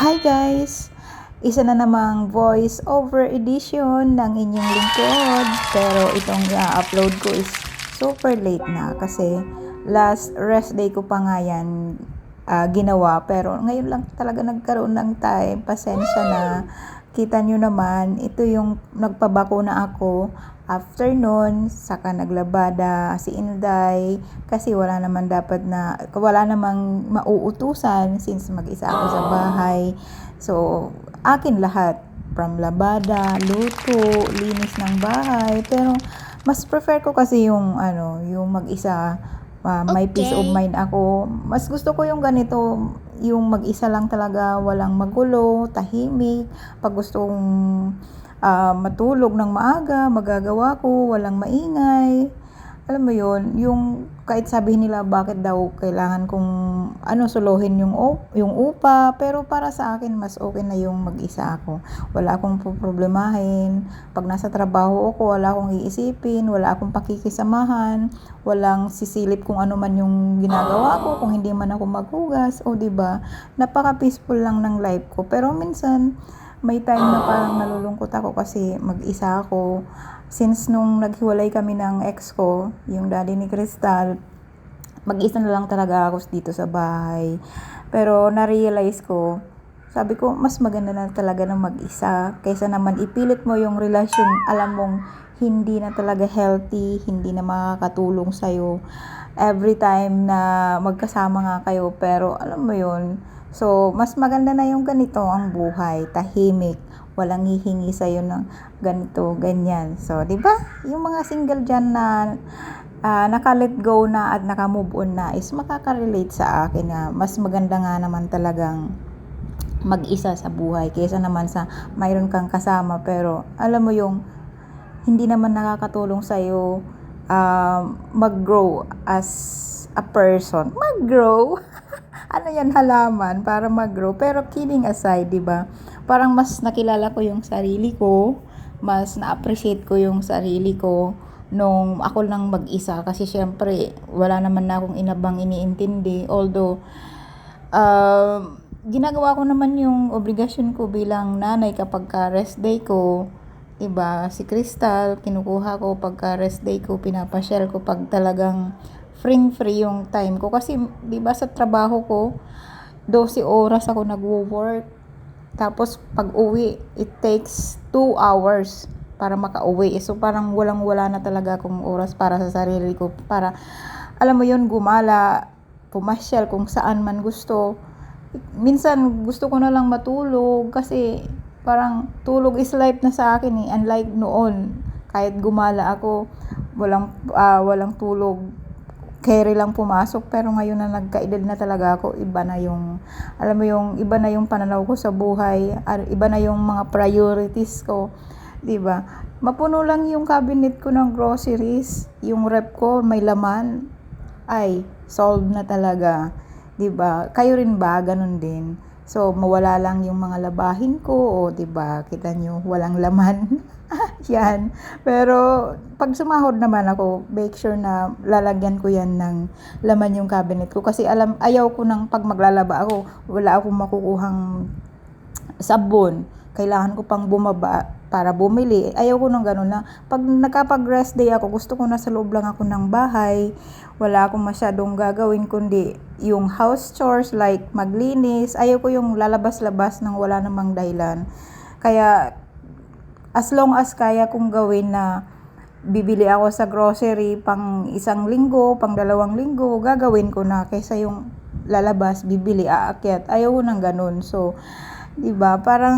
Hi guys! Isa na namang voice over edition ng inyong lingkod. Pero itong i-upload ko is super late na kasi last rest day ko pa nga yan ginawa. Pero ngayon lang talaga nagkaroon ng time. Pasensya na. Kita nyo naman, ito yung nagpabakuna ako. After nun, saka naglabada si Inday kasi wala namang mauutusan since mag-isa ako sa bahay. So, akin lahat from labada, luto, linis ng bahay. Pero mas prefer ko kasi yung mag-isa. May peace of mind ako. Mas gusto ko yung ganito, yung mag-isa lang talaga, walang magulo, tahimik. Pag gustong matulog ng maaga, magagawa ko, walang maingay. Alam mo yun, yung kahit sabihin nila bakit daw kailangan kong suluhin yung upa, pero para sa akin mas okay na yung mag-isa ako. Wala akong problemahin. Pag nasa trabaho ako, wala akong iisipin, wala akong pakikisamahan, walang sisilip kung ano man yung ginagawa ko, kung hindi man ako maghugas, o 'di ba? Napaka-peaceful lang ng life ko. Pero minsan may time na parang nalulungkot ako kasi mag-isa ako. Since nung naghiwalay kami ng ex ko, yung daddy ni Crystal, mag-isa na lang talaga ako dito sa bahay. Pero na-realize ko, sabi ko, mas maganda na talaga ng mag-isa kaysa naman ipilit mo yung relasyon, alam mong hindi na talaga healthy, hindi na makakatulong sa'yo. Every time na magkasama nga kayo, pero alam mo yun, so, mas maganda na yung ganito ang buhay, tahimik, walang hihingi sa'yo ng ganito, ganyan. So, di ba? Yung mga single dyan na naka-let go na at naka-move on na is makaka-relate sa akin na mas maganda nga naman talagang mag-isa sa buhay kaysa naman sa mayroon kang kasama pero alam mo yung hindi naman nakakatulong sa'yo mag-grow as a person. Mag-grow? Ano yan, halaman para mag-grow. Pero kidding aside, di ba? Parang mas nakilala ko yung sarili ko, mas na-appreciate ko yung sarili ko nung ako lang mag-isa kasi syempre wala naman na akong inabang iniintindi. Although ginagawa ko naman yung obligasyon ko bilang nanay kapag ka rest day ko. Diba? Si Crystal, kinukuha ko pagka rest day ko, pinapasyal ko pag talagang free yung time ko. Kasi, diba, sa trabaho ko, 12 oras ako nagwo-work. Tapos, pag uwi, it takes 2 hours para makauwi. So, parang walang-wala na talaga akong oras para sa sarili ko. Para, alam mo yun, gumala, pumasyal kung saan man gusto. Minsan, gusto ko na lang matulog kasi parang tulog is life na sa akin eh. Unlike noon, kahit gumala ako, walang tulog, carry lang pumasok. Pero ngayon na nagkaedad na talaga ako, iba na yung, alam mo yung, iba na yung pananaw ko sa buhay, iba na yung mga priorities ko, 'di ba? Mapuno lang yung cabinet ko ng groceries, yung rep ko may laman, ay solved na talaga, 'di ba? Kayo rin ba ganun din? So, mawala lang yung mga labahin ko, o 'di ba? Kita nyo, walang laman. Yan. Pero pag sumahod naman ako, make sure na lalagyan ko yan ng laman yung cabinet ko kasi ayaw ko nang pag maglalaba ako, wala akong makukuhang sabon. Kailangan ko pang bumaba para bumili. Ayaw ko nang ganun na. Pag nakapag-rest day ako, gusto ko na sa loob lang ako ng bahay. Wala akong masyadong gagawin kundi yung house chores like maglinis. Ayaw ko yung lalabas-labas nang wala namang dahilan. Kaya as long as kaya kong gawin na bibili ako sa grocery pang 1 linggo, pang 2 linggo, gagawin ko na kaysa yung lalabas, bibili, aakyat. Ayaw ko nang ganun. So, 'di ba? Parang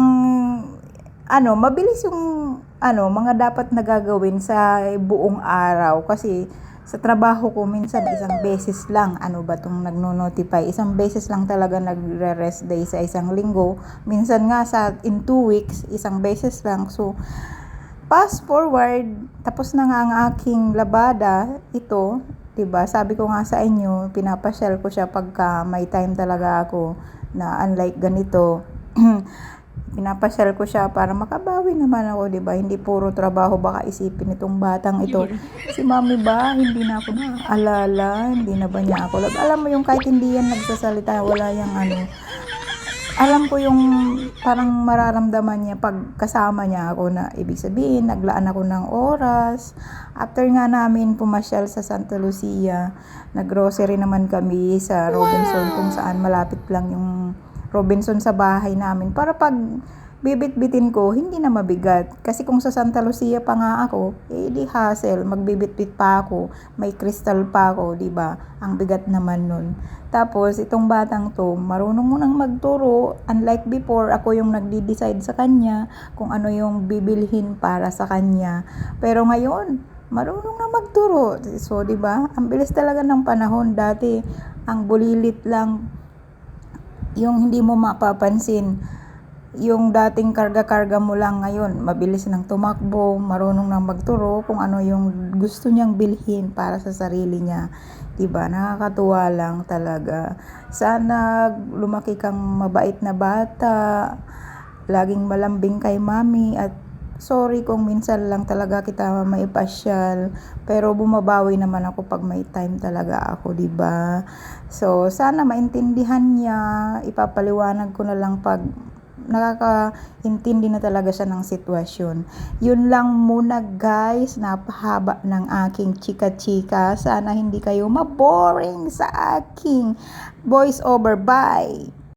mabilis yung mga dapat na gagawin sa buong araw kasi sa trabaho ko minsan isang beses lang nagno-notify, isang beses lang talaga nagre-rest day sa 1 linggo, minsan nga in 2 weeks isang beses lang. So fast forward, tapos na nga ang aking labada ito, 'di ba? Sabi ko nga sa inyo, pinapasyal ko siya pagka may time talaga ako na unlike ganito. Pinapasyal ko siya para makabawi naman ako, 'di ba? Hindi puro trabaho, baka isipin itong batang ito. Si Mami ba, hindi na ako naaalala, hindi na ba niya ako. Alam mo yung kahit hindi yan nagsasalita, wala yang alam ko yung parang mararamdaman niya pag kasama niya ako, na ibig sabihin naglaan ako ng oras. After nga namin pumasyal sa Santa Lucia, naggrocery naman kami sa Robinson, kung saan malapit lang yung Robinson sa bahay namin, para pag bibit-bitin ko hindi na mabigat. Kasi kung sa Santa Lucia pa nga ako, eh di hassle, magbibit-bit pa ako, may crystal pa ako, di ba? Ang bigat naman nun. Tapos itong batang to, marunong mo nang magturo. Unlike before, ako yung nagde-decide sa kanya kung ano yung bibilhin para sa kanya. Pero ngayon, marunong na magturo. So, di ba? Ang bilis talaga ng panahon. Dati, ang bulilit lang, yung hindi mo mapapansin. Yung dating karga-karga mo lang, ngayon mabilis nang tumakbo, marunong nang magturo kung ano yung gusto niyang bilhin para sa sarili niya. 'Di ba? Nakakatuwa lang talaga. Sana lumaki kang mabait na bata, laging malambing kay mami, at sorry kung minsan lang talaga kita maipasyal, pero bumabawi naman ako pag may time talaga ako, 'di ba? So sana maintindihan niya, ipapaliwanag ko na lang pag nakakaintindi na talaga siya ng sitwasyon. Yun lang muna guys, napahaba ng aking chika-chika. Sana hindi kayo maboring sa aking voice over. Bye!